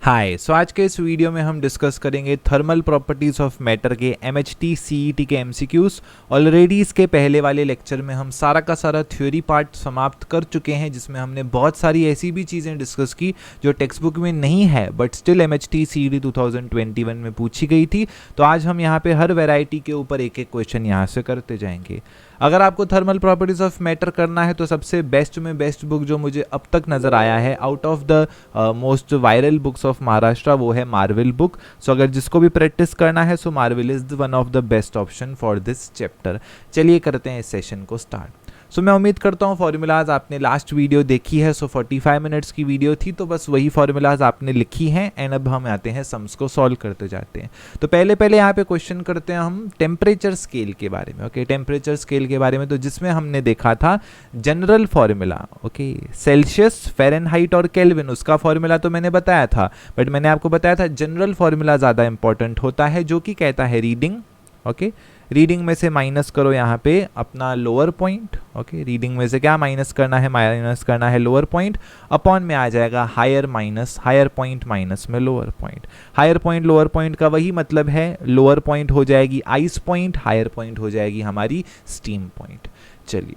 हाय आज के इस वीडियो में हम डिस्कस करेंगे थर्मल प्रॉपर्टीज़ ऑफ मैटर के एमएचटी सीईटी के एमसीक्यूज। ऑलरेडी इसके पहले वाले लेक्चर में हम सारा का सारा थ्योरी पार्ट समाप्त कर चुके हैं, जिसमें हमने बहुत सारी ऐसी भी चीज़ें डिस्कस की जो टेक्स्ट बुक में नहीं है बट स्टिल एमएचटी सीईटी 2021 में पूछी गई थी। तो आज हम यहाँ पे हर वेराइटी के ऊपर एक एक क्वेश्चन यहाँ से करते जाएंगे। अगर आपको थर्मल प्रॉपर्टीज़ ऑफ मैटर करना है तो सबसे बेस्ट में बेस्ट बुक जो मुझे अब तक नज़र आया है out of the most viral books of Maharashtra वो है मार्विल बुक। सो अगर जिसको भी प्रैक्टिस करना है so Marvel is one of the best option for this chapter. चलिए करते हैं इस सेशन को स्टार्ट। सो मैं उम्मीद करता हूँ फॉर्मूलाज आपने लास्ट वीडियो देखी है। 45 मिनट्स की वीडियो थी, तो बस वही फॉर्मूलाज आपने लिखी हैं एंड अब हम आते हैं सम्स को सॉल्व करते जाते हैं। तो पहले यहाँ पे क्वेश्चन करते हैं हम टेम्परेचर स्केल के बारे में। ओके, टेम्परेचर स्केल के बारे में तो जिसमें हमने देखा था general formula, okay, Celsius, Fahrenheit और केल्विन, उसका फॉर्मूला तो मैंने बताया था, बट मैंने आपको बताया था जनरल फॉर्मूला ज़्यादा इंपॉर्टेंट होता है, जो कि कहता है रीडिंग। ओके, रीडिंग में से माइनस करो यहाँ पे अपना लोअर पॉइंट। ओके, रीडिंग में से क्या माइनस करना है? माइनस करना है लोअर पॉइंट। अपॉन में आ जाएगा higher minus higher point minus में lower point. Higher point lower point का वही मतलब है, लोअर पॉइंट हो जाएगी आइस पॉइंट, हायर पॉइंट हो जाएगी हमारी स्टीम पॉइंट। चलिए,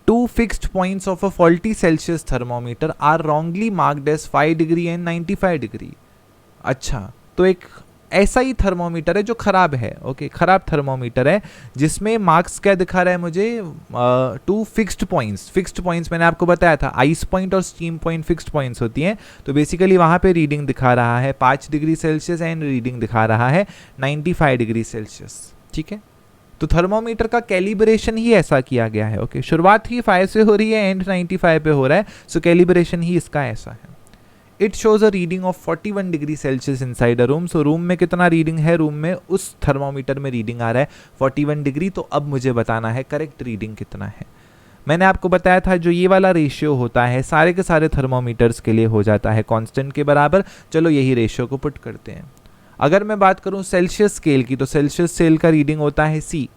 2 fixed points of a faulty Celsius thermometer are wrongly marked as 5 degree and 95 degree. अच्छा, तो एक ऐसा ही थर्मोमीटर है जो खराब है। ओके, खराब थर्मोमीटर है जिसमें मार्क्स क्या दिखा रहा है मुझे? 2 फिक्स्ड पॉइंट्स। फिक्स्ड पॉइंट्स मैंने आपको बताया था, आइस पॉइंट और स्टीम पॉइंट फिक्स्ड पॉइंट्स होती हैं। तो बेसिकली वहाँ पे रीडिंग दिखा रहा है 5 डिग्री सेल्सियस एंड रीडिंग दिखा रहा है 95 डिग्री सेल्सियस। ठीक है, तो थर्मोमीटर का कैलिब्रेशन ही ऐसा किया गया है। ओके, शुरुआत ही 5 से हो रही है, एंड 95 पे हो रहा है, सो कैलिब्रेशन ही इसका ऐसा है। It shows a reading of 41 degree Celsius inside a room. So room में कितना रीडिंग है? रूम में उस थर्मोमीटर में रीडिंग आ रहा है 41 डिग्री। तो अब मुझे बताना है करेक्ट रीडिंग कितना है। मैंने आपको बताया था जो ये वाला रेशियो होता है सारे के सारे थर्मोमीटर्स के लिए हो जाता है कांस्टेंट के बराबर। चलो यही रेशियो को पुट करते हैं। अगर मैं बात करूं सेल्सियस स्केल की, तो सेल्सियस स्केल का रीडिंग होता है C,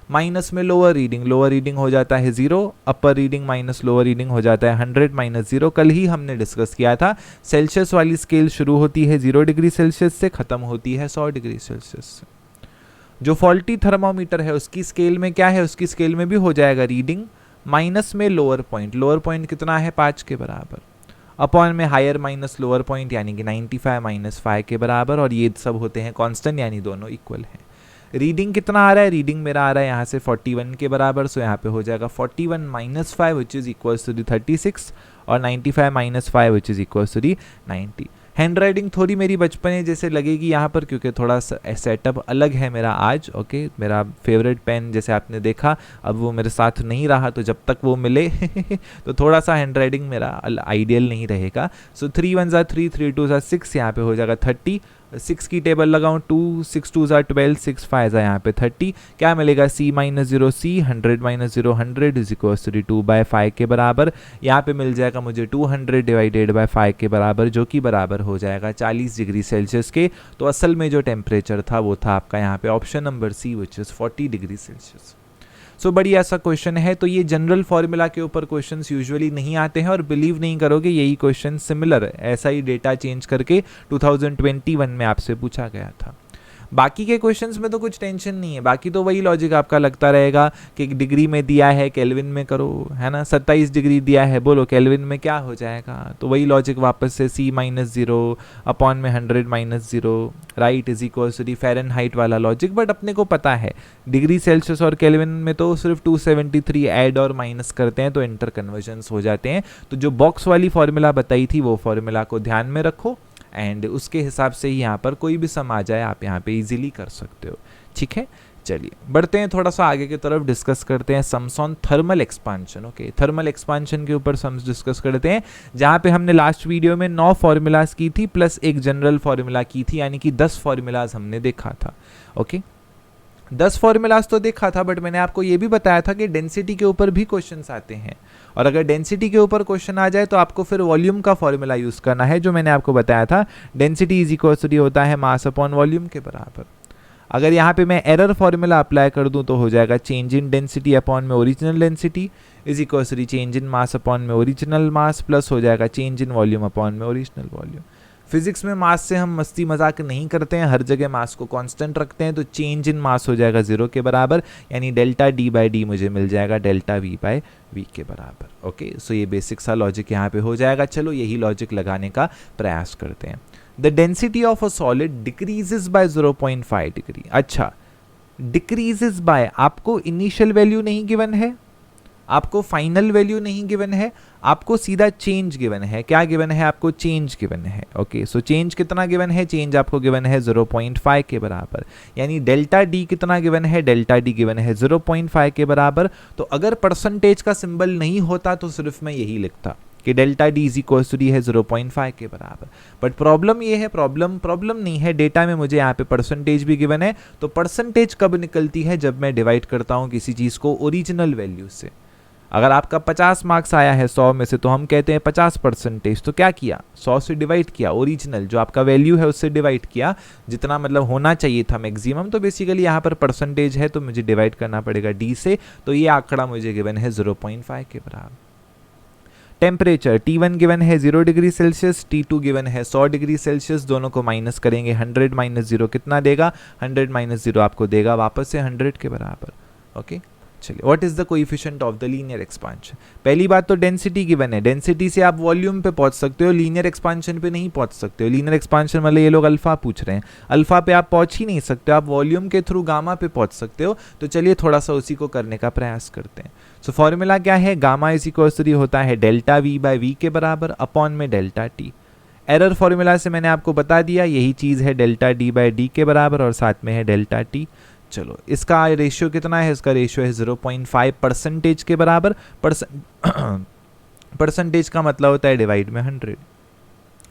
माइनस में लोअर रीडिंग हो जाता है 0, अपर रीडिंग माइनस लोअर रीडिंग हो जाता है 100 माइनस 0। कल ही हमने डिस्कस किया था सेल्सियस वाली स्केल शुरू होती है 0 डिग्री सेल्सियस से, खत्म होती है 100 डिग्री सेल्सियस से। जो फॉल्टी थर्मोमीटर है उसकी स्केल में क्या है? उसकी स्केल में भी हो जाएगा रीडिंग माइनस में लोअर पॉइंट कितना है? 5 के बराबर, अपॉन में हायर माइनस लोअर पॉइंट यानी कि 95 माइनस 5 के बराबर, और ये सब होते हैं कांस्टेंट यानी दोनों इक्वल हैं। रीडिंग कितना आ रहा है? रीडिंग मेरा आ रहा है यहाँ से 41 के बराबर। सो यहाँ पे हो जाएगा 41 minus 5 which is equals to the 36 और 95 minus 5 which is equals to the 90। Handwriting थोड़ी मेरी बचपने जैसे लगेगी यहाँ पर, क्योंकि थोड़ा सेटअप अलग है मेरा आज। ओके, मेरा फेवरेट पेन जैसे आपने देखा अब वो मेरे साथ नहीं रहा, तो जब तक वो मिले तो थोड़ा सा हैंड राइटिंग मेरा आइडियल नहीं रहेगा। सो 3 1 ज़ा 3, 3 2 ज़ा 6, यहाँ पे हो जाएगा 30। 6 की टेबल लगाऊं, 2 6 2 ज़ा 12, 6 5 ज़ा यहाँ पे 30। क्या मिलेगा? C minus 0 C, 100 minus 0 100 is equal to 2/5 के बराबर। यहाँ पे मिल जाएगा मुझे 200 डिवाइडेड बाय 5 के बराबर, जो कि बराबर हो जाएगा 40 डिग्री सेल्सियस के। तो असल में जो टेम्परेचर था वो था आपका यहाँ पे option number C which is 40 degree Celsius. So बड़ी ऐसा क्वेश्चन है। तो ये जनरल फॉर्मूला के ऊपर क्वेश्चंस यूजुअली नहीं आते हैं, और बिलीव नहीं करोगे यही क्वेश्चन सिमिलर ऐसा ही डेटा चेंज करके 2021 में आपसे पूछा गया था। बाकी के क्वेश्चंस में तो कुछ टेंशन नहीं है, बाकी तो वही लॉजिक आपका लगता रहेगा कि डिग्री में दिया है केल्विन में करो, है ना। 27 डिग्री दिया है, बोलो केल्विन में क्या हो जाएगा? तो वही लॉजिक वापस से C माइनस 0 अपॉन में 100 minus 0 right is equal to the Fahrenheit वाला लॉजिक। बट अपने को पता है डिग्री सेल्सियस और केल्विन में तो सिर्फ 273 ऐड और माइनस करते हैं तो इंटर कन्वर्जन्स हो जाते हैं। तो जो बॉक्स वाली फॉर्मूला बताई थी वो फॉर्मूला को ध्यान में रखो, एंड उसके हिसाब से ही यहाँ पर कोई भी सम आ जाए आप यहाँ पे इजीली कर सकते हो। ठीक है, चलिए बढ़ते हैं थोड़ा सा आगे की तरफ, डिस्कस करते हैं sums on thermal expansion. Okay, thermal expansion के ऊपर सम्स डिस्कस करते हैं, जहाँ पे हमने लास्ट वीडियो में 9 फॉर्मूलाज की थी प्लस एक जनरल फॉर्मूला की थी, यानी कि 10 फॉर्मूलाज हमने देखा था। ओके, 10 फॉर्मूलाज तो देखा था, बट मैंने आपको ये भी बताया था कि डेंसिटी के ऊपर भी क्वेश्चंस आते हैं, और अगर डेंसिटी के ऊपर क्वेश्चन आ जाए तो आपको फिर वॉल्यूम का फॉर्मूला यूज करना है, जो मैंने आपको बताया था डेंसिटी इज इक्वल टू होता है मास अपॉन वॉल्यूम के बराबर। अगर यहाँ पे मैं एरर फॉर्मूला अप्लाई कर दूं तो हो जाएगा चेंज इन डेंसिटी अपॉन में original density is equal to change in mass upon में ओरिजिनल मास, प्लस हो जाएगा चेंज इन वॉल्यूम अपॉन में ओरिजिनल वॉल्यूम। फिजिक्स में मास से हम मस्ती मजाक नहीं करते हैं, हर जगह मास को कांस्टेंट रखते हैं, तो चेंज इन मास हो जाएगा 0 के बराबर, यानी डेल्टा डी बाई डी मुझे मिल जाएगा डेल्टा वी बाई वी के बराबर। ओके, सो ये बेसिक सा लॉजिक यहाँ पे हो जाएगा। चलो यही लॉजिक लगाने का प्रयास करते हैं। The density of a solid decreases by 0.5 degree. अच्छा, डिक्रीजेस बाय, आपको इनिशियल वैल्यू नहीं गिवन है, आपको फाइनल वैल्यू नहीं गिवन है, आपको सीधा चेंज गिवन है। क्या गिवन है आपको? चेंज गिवन है। ओके, सो चेंज कितना गिवन है? चेंज आपको गिवन है 0.5 के बराबर, यानी डेल्टा डी कितना गिवन है? डेल्टा डी गिवन है 0.5 के बराबर। तो अगर परसेंटेज का सिंबल नहीं होता तो सिर्फ मैं यही लिखता कि delta D is equal to D है 0.5 के बराबर। बट प्रॉब्लम ये है, प्रॉब्लम नहीं है, डेटा में मुझे यहाँ पे परसेंटेज भी गिवन है। तो परसेंटेज कब निकलती है? जब मैं डिवाइड करता हूँ किसी चीज़ को ओरिजिनल वैल्यू से। अगर आपका 50 मार्क्स आया है 100 में से, तो हम कहते हैं 50%। तो क्या किया? 100 से डिवाइड किया, ओरिजिनल जो आपका वैल्यू है उससे डिवाइड किया, जितना मतलब होना चाहिए था मैक्सिमम। तो बेसिकली यहाँ पर परसेंटेज है तो मुझे डिवाइड करना पड़ेगा डी से। तो ये आंकड़ा मुझे गिवन है 0.5 के बराबर। टेम्परेचर T1 गिवन है 0 डिग्री सेल्सियस, T2 गिवन है 100 डिग्री सेल्सियस। दोनों को माइनस करेंगे, 100 माइनस 0 कितना देगा? 100 माइनस 0 आपको देगा वापस से 100 के बराबर। ओके, चलिए, what is the coefficient of the linear expansion? पहली बात तो डेंसिटी गिवन है, डेंसिटी से आप वॉल्यूम पे पहुंच सकते हो, लीनियर एक्सपांशन पे नहीं पहुंच सकते हो। लीनियर एक्सपांशन वाले ये लोग अल्फा पूछ रहे हैं, अल्फा पे आप पहुंच ही नहीं सकते, आप वॉल्यूम के थ्रू गामा पे पहुंच सकते हो। तो चलिए थोड़ा सा उसी को करने का प्रयास करते हैं। सो फॉर्मूला क्या है? गामा इज इक्वल टू होता है डेल्टा वी बाई वी के बराबर अपॉन में डेल्टा टी। एरर फॉर्मूला से मैंने आपको बता दिया, यही चीज़ है डेल्टा डी बाई डी के बराबर और साथ में है डेल्टा टी। चलो, इसका रेशियो कितना है? इसका रेशियो है 0.5 परसेंटेज के बराबर। परसेंटेज का मतलब होता है डिवाइड में 100।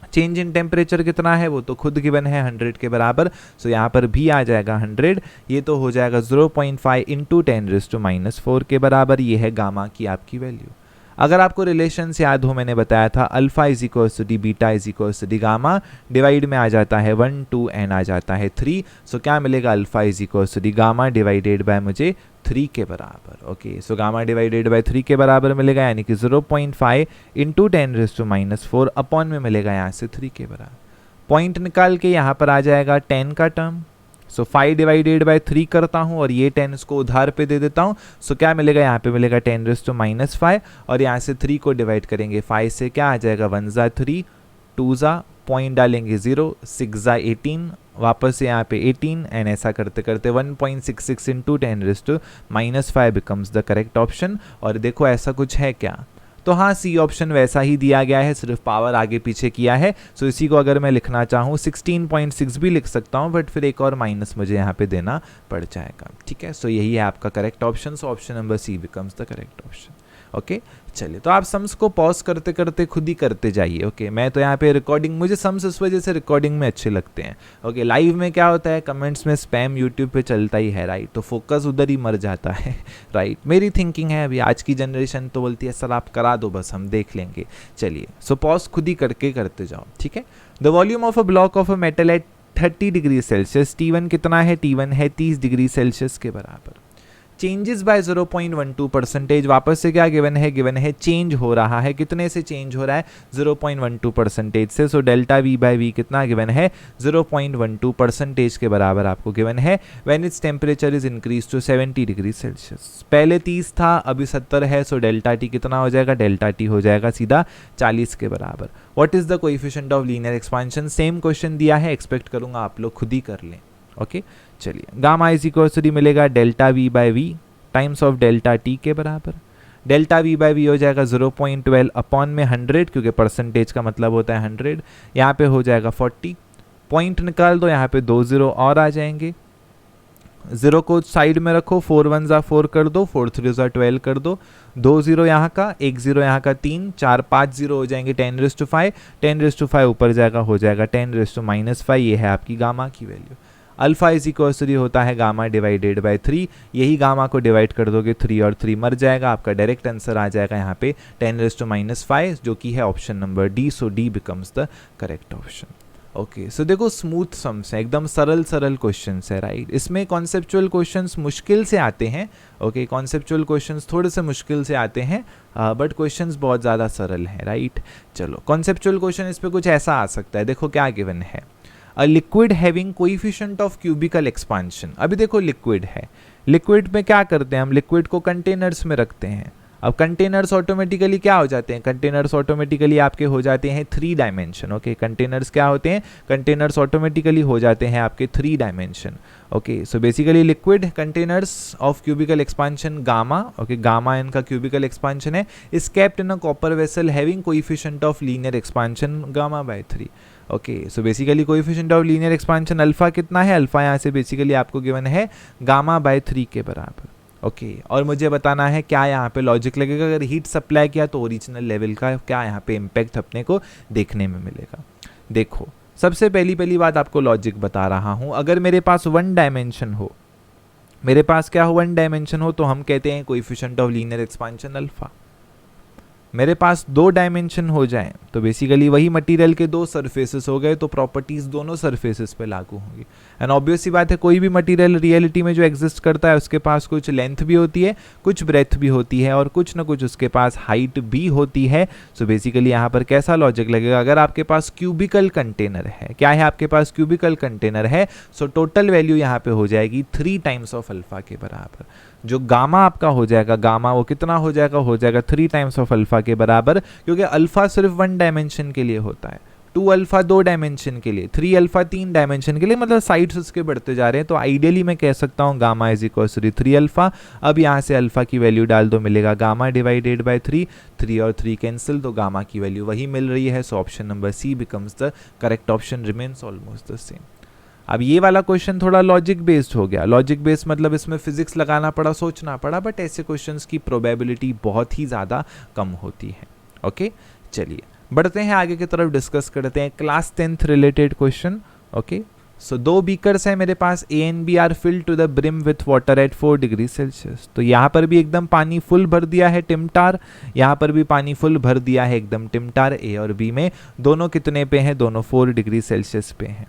चेंज इन टेम्परेचर कितना है? वो तो खुद गिवन है 100 के बराबर। सो यहाँ पर भी आ जाएगा 100, ये तो हो जाएगा 0.5 इंटू 10⁻⁻⁴ के बराबर। ये है गामा की आपकी वैल्यू। अगर आपको रिलेशन से याद हो, मैंने बताया था alpha is equal to D, beta is equal to D gamma, divide में आ जाता है 1 2 एंड आ जाता है 3। सो क्या मिलेगा? Alpha is equal to D gamma divided by मुझे 3 के बराबर। Okay, so gamma divided by 3 के बराबर मिलेगा, यानी कि 0.5 इंटू 10⁻⁻⁴ अपॉन में मिलेगा यहाँ से 3 के बराबर। पॉइंट निकाल के यहाँ पर आ जाएगा 10 का टर्म। सो 5 डिवाइडेड बाय 3 करता हूँ और ये 10 इसको उधार पे दे देता हूँ। सो क्या मिलेगा? यहाँ पे मिलेगा 10⁻⁻⁵ और यहाँ से 3 को डिवाइड करेंगे 5 से, क्या आ जाएगा? 1 ज़ा 3, 2 ज़ा, पॉइंट डालेंगे 0, 6 ज़ा 18, वापस से यहाँ पे 18 एंड ऐसा करते करते 1.66 into 10⁻⁻⁵ becomes the correct option. और देखो ऐसा कुछ है क्या? तो हाँ, सी ऑप्शन वैसा ही दिया गया है, सिर्फ पावर आगे पीछे किया है। सो इसी को अगर मैं लिखना चाहूँ 16.6 भी लिख सकता हूँ, बट फिर एक और माइनस मुझे यहाँ पे देना पड़ जाएगा। ठीक है, सो यही है आपका correct option. So option number C becomes the correct option. Okay, चलिए, तो आप सम्स को पॉज करते करते खुद ही करते जाइए। ओके, मैं तो यहाँ पे रिकॉर्डिंग, मुझे सम्स इस वजह से रिकॉर्डिंग में अच्छे लगते हैं। ओके, लाइव में क्या होता है, कमेंट्स में स्पैम यूट्यूब पे चलता ही है, राइट, तो फोकस उधर ही मर जाता है। राइट, मेरी थिंकिंग है अभी आज की जनरेशन तो बोलती है सर आप करा दो, बस हम देख लेंगे। चलिए, सो पॉज खुद ही करके करते जाओ। ठीक है, the volume of a block of a metal at 30 degree Celsius, T1 कितना है? T1 है 30 डिग्री सेल्सियस के बराबर। चेंजेस बाय 0.12 परसेंटेज, वापस से क्या गिवन है? गिवन है चेंज हो रहा है, कितने से चेंज हो रहा है? 0.12 परसेंटेज से। So delta V by V कितना गिवन है? 0.12 परसेंटेज के बराबर आपको गिवन है। When it's temperature is increase to 70 degree Celsius, पहले 30 था अभी 70 है। सो डेल्टा टी कितना हो जाएगा? डेल्टा टी हो जाएगा सीधा 40 के बराबर। What is the coefficient of linear expansion? Same question दिया है, एक्सपेक्ट करूंगा आप लोग खुद ही कर लें। ओके, चलिए, गामा इज इक्वल टू मिलेगा delta V by V times of delta T के बराबर। डेल्टा वी बाय वी हो जाएगा 0.12 अपॉन में 100, क्योंकि परसेंटेज का मतलब होता है 100। यहाँ पे हो जाएगा 40, पॉइंट निकाल दो, यहाँ पे 2 0 और आ जाएंगे। 0 को साइड में रखो, 4 1 ज़ा 4 कर दो, 4 3 ज़ा 12 कर दो, 2 0 यहाँ का, 1 0 यहाँ का, 3 4 5 0 हो जाएंगे 10⁻⁵। 10⁻⁵ ऊपर जाएगा, हो जाएगा 10⁻⁻⁵। ये है आपकी गामा की value. Alpha is equal to होता है गामा डिवाइडेड बाय 3। यही गामा को डिवाइड कर दोगे 3 और 3 मर जाएगा, आपका डायरेक्ट आंसर आ जाएगा यहाँ पे 10⁻⁻⁵, जो कि है option number D. So D becomes the correct option. Okay so देखो स्मूथ सम्स है, एकदम सरल सरल क्वेश्चंस है, राइट। इसमें कॉन्सेप्चुअल क्वेश्चंस मुश्किल से आते हैं, ओके कॉन्सेप्चुअल क्वेश्चंस थोड़े से मुश्किल से आते हैं, बट क्वेश्चंस बहुत ज़्यादा सरल हैं, राइट। चलो कॉन्सेप्चुअल क्वेश्चन इस पे कुछ ऐसा आ सकता है, देखो क्या गिवन है, a liquid having coefficient of cubical expansion. अभी देखो लिक्विड है, लिक्विड में क्या करते हैं हम, लिक्विड को कंटेनर्स में रखते हैं। अब कंटेनर्स ऑटोमेटिकली क्या हो जाते हैं, कंटेनर्स ऑटोमेटिकली आपके हो जाते हैं 3 डायमेंशन, ओके कंटेनर्स क्या होते हैं, कंटेनर्स ऑटोमेटिकली हो जाते हैं आपके 3 dimension, okay so basically liquid containers of cubical expansion gamma, okay gamma इनका क्यूबिकल एक्सपांशन है, is kept in a copper vessel having coefficient of linear expansion gamma by 3, okay so basically coefficient of linear expansion alpha कितना है, alpha यहाँ से basically आपको given है gamma by 3 के बराबर, ओके और मुझे बताना है क्या यहाँ पे लॉजिक लगेगा, अगर हीट सप्लाई किया तो ओरिजिनल लेवल का क्या यहाँ पे इम्पैक्ट अपने को देखने में मिलेगा। देखो सबसे पहली बात आपको लॉजिक बता रहा हूँ, अगर मेरे पास 1 डायमेंशन हो, मेरे पास क्या हो 1 डायमेंशन हो, तो हम कहते हैं coefficient of linear expansion alpha. मेरे पास 2 डायमेंशन हो जाएं तो बेसिकली वही मटेरियल के 2 सरफेसेस हो गए, तो प्रॉपर्टीज दोनों सरफेसेस पे लागू होंगी। एंड ऑब्वियस सी बात है कोई भी मटेरियल रियलिटी में जो एग्जिस्ट करता है उसके पास कुछ लेंथ भी होती है, कुछ ब्रेथ भी होती है और कुछ ना कुछ उसके पास हाइट भी होती है। सो बेसिकली यहाँ पर कैसा लॉजिक लगेगा, अगर आपके पास क्यूबिकल कंटेनर है, क्या है आपके पास क्यूबिकल कंटेनर है, सो टोटल वैल्यू यहाँ पे हो जाएगी 3 टाइम्स ऑफ अल्फा के बराबर। जो गामा आपका हो जाएगा, गामा वो कितना हो जाएगा 3 टाइम्स ऑफ अल्फा के बराबर, क्योंकि अल्फा सिर्फ 1 डायमेंशन के लिए होता है, 2 अल्फा 2 डायमेंशन के लिए, 3 अल्फा 3 डायमेंशन के लिए, मतलब साइड्स उसके बढ़ते जा रहे हैं। तो आइडियली मैं कह सकता हूँ gamma is equal to 3 alpha. अब यहाँ से अल्फा की वैल्यू डाल दो, मिलेगा गामा डिवाइडेड बाय 3, 3 और 3 कैंसिल, तो गामा की वैल्यू वही मिल रही है। So option number C becomes the correct option, remains almost the same. अब ये वाला क्वेश्चन थोड़ा लॉजिक बेस्ड हो गया, लॉजिक बेस्ड मतलब इसमें फिजिक्स लगाना पड़ा, सोचना पड़ा, बट ऐसे क्वेश्चंस की प्रोबेबिलिटी बहुत ही ज़्यादा कम होती है। ओके चलिए बढ़ते हैं आगे की तरफ, डिस्कस करते हैं class 10th related question. Okay so 2 beakers हैं मेरे पास, A and B are filled to the brim with water at 4 degree Celsius. तो यहाँ पर भी एकदम पानी फुल भर दिया है टिमटार, यहाँ पर भी पानी फुल भर दिया है एकदम टिमटार, ए और बी में दोनों कितने पे हैं, दोनों 4 डिग्री सेल्सियस पे हैं।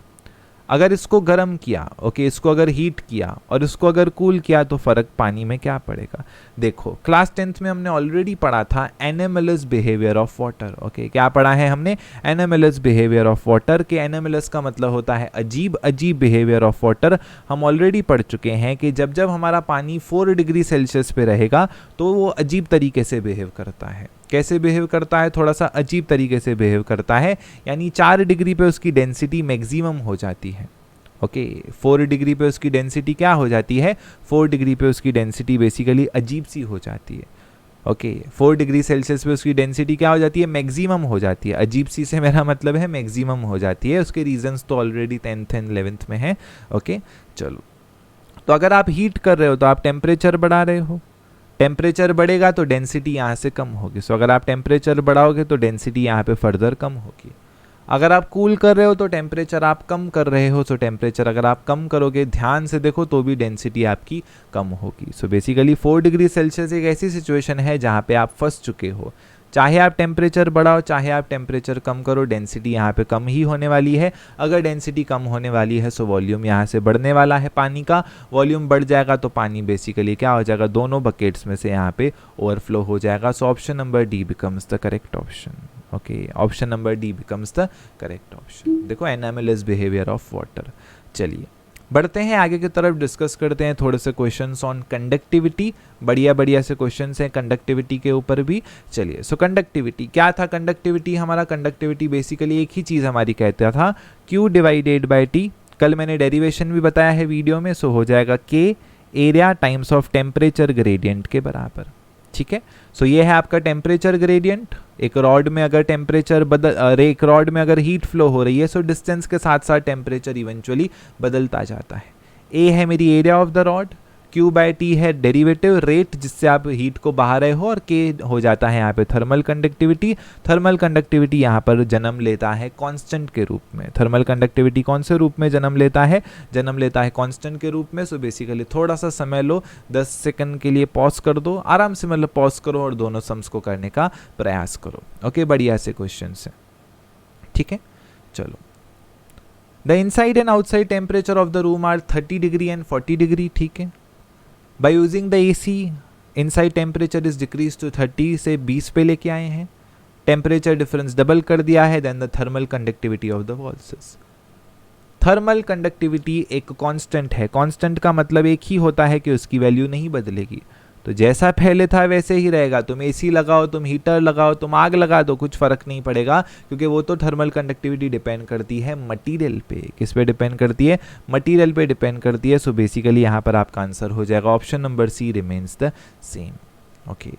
अगर इसको गर्म किया, ओके इसको अगर हीट किया और इसको अगर कूल किया तो फर्क पानी में क्या पड़ेगा। देखो क्लास 10th में हमने ऑलरेडी पढ़ा था anomalous behaviour of water. Okay क्या पढ़ा है हमने, एनामेलस बिहेवियर ऑफ वाटर, के एनामेलस का मतलब होता है अजीब, अजीब बिहेवियर ऑफ वाटर। हम ऑलरेडी पढ़ चुके हैं कि जब जब हमारा पानी 4 डिग्री सेल्सियस पे रहेगा तो वो अजीब तरीके से बिहेव करता है। कैसे बिहेव करता है, थोड़ा सा अजीब तरीके से बिहेव करता है, यानी 4 डिग्री पे उसकी डेंसिटी मैक्सिमम हो जाती है। ओके 4 डिग्री पे उसकी डेंसिटी क्या हो जाती है, 4 डिग्री पे उसकी डेंसिटी बेसिकली अजीब सी हो जाती है। ओके 4 डिग्री सेल्सियस पे उसकी डेंसिटी क्या हो जाती है, मैक्सिमम हो जाती है। अजीब सी से मेरा मतलब है मैक्सिमम हो जाती है। उसके रीजंस तो ऑलरेडी 10th एंड 11th में है। ओके चलो, तो अगर आप हीट कर रहे हो तो आप टेम्परेचर बढ़ा रहे हो, टेम्परेचर बढ़ेगा तो डेंसिटी यहाँ से कम होगी। सो अगर आप टेम्परेचर बढ़ाओगे तो डेंसिटी यहाँ पे फर्दर कम होगी। अगर आप कूल कर रहे हो तो टेम्परेचर आप कम कर रहे हो, सो टेम्परेचर अगर आप कम करोगे ध्यान से देखो तो भी डेंसिटी आपकी कम होगी। सो बेसिकली 4 डिग्री सेल्सियस एक ऐसी सिचुएशन है जहाँ पे आप फंस चुके हो। चाहे आप टेम्परेचर बढ़ाओ चाहे आप टेम्परेचर कम करो, डेंसिटी यहाँ पे कम ही होने वाली है। अगर डेंसिटी कम होने वाली है सो वॉल्यूम यहाँ से बढ़ने वाला है, पानी का वॉल्यूम बढ़ जाएगा तो पानी बेसिकली क्या हो जाएगा, दोनों बकेट्स में से यहाँ पे ओवरफ्लो हो जाएगा। सो option number D becomes the correct option. Okay option number D becomes the correct option. देखो एनामेलस बिहेवियर ऑफ वाटर। चलिए बढ़ते हैं आगे की तरफ, डिस्कस करते हैं थोड़े से क्वेश्चंस ऑन कंडक्टिविटी। बढ़िया बढ़िया से क्वेश्चंस हैं कंडक्टिविटी के ऊपर भी। चलिए सो कंडक्टिविटी क्या था, कंडक्टिविटी हमारा कंडक्टिविटी बेसिकली एक ही चीज़ हमारी कहता था Q डिवाइडेड बाई T। कल मैंने डेरिवेशन भी बताया है वीडियो में। सो हो जाएगा K area times of temperature gradient के बराबर। ठीक है सो ये है आपका टेम्परेचर ग्रेडियंट। एक रॉड में अगर टेम्परेचर एक रॉड में अगर हीट फ्लो हो रही है सो डिस्टेंस के साथ साथ टेम्परेचर इवेंचुअली बदलता जाता है। ए है मेरी area of the rod, Q by T है डेरिवेटिव रेट जिससे आप हीट को बहा रहे हो, और K हो जाता है यहाँ पे थर्मल कंडक्टिविटी। थर्मल कंडक्टिविटी यहाँ पर जन्म लेता है कांस्टेंट के रूप में। थर्मल कंडक्टिविटी कौन से रूप में जन्म लेता है, जन्म लेता है कांस्टेंट के रूप में। सो बेसिकली थोड़ा सा समय लो, 10 सेकंड के लिए पॉज कर दो, आराम से मतलब पॉज करो और दोनों सम्स को करने का प्रयास करो। ओके बढ़िया से क्वेश्चन है। ठीक है चलो the inside and outside temperature of the room are 30 degree and 40 degree, ठीक है। By using the AC inside temperature is decrease to 30 से 20 पे लेके आए हैं, टेम्परेचर डिफरेंस डबल कर दिया है, then the thermal conductivity of the walls is. Thermal conductivity एक कांस्टेंट है, कांस्टेंट का मतलब एक ही होता है कि उसकी वैल्यू नहीं बदलेगी, तो जैसा पहले था वैसे ही रहेगा। तुम एसी लगाओ, तुम हीटर लगाओ, तुम आग लगा दो, कुछ फर्क नहीं पड़ेगा, क्योंकि वो तो थर्मल कंडक्टिविटी डिपेंड करती है मटेरियल पे। किस पे डिपेंड करती है? मटेरियल पे डिपेंड करती है। सो बेसिकली यहाँ पर आपका आंसर हो जाएगा option number C remains the same. Okay,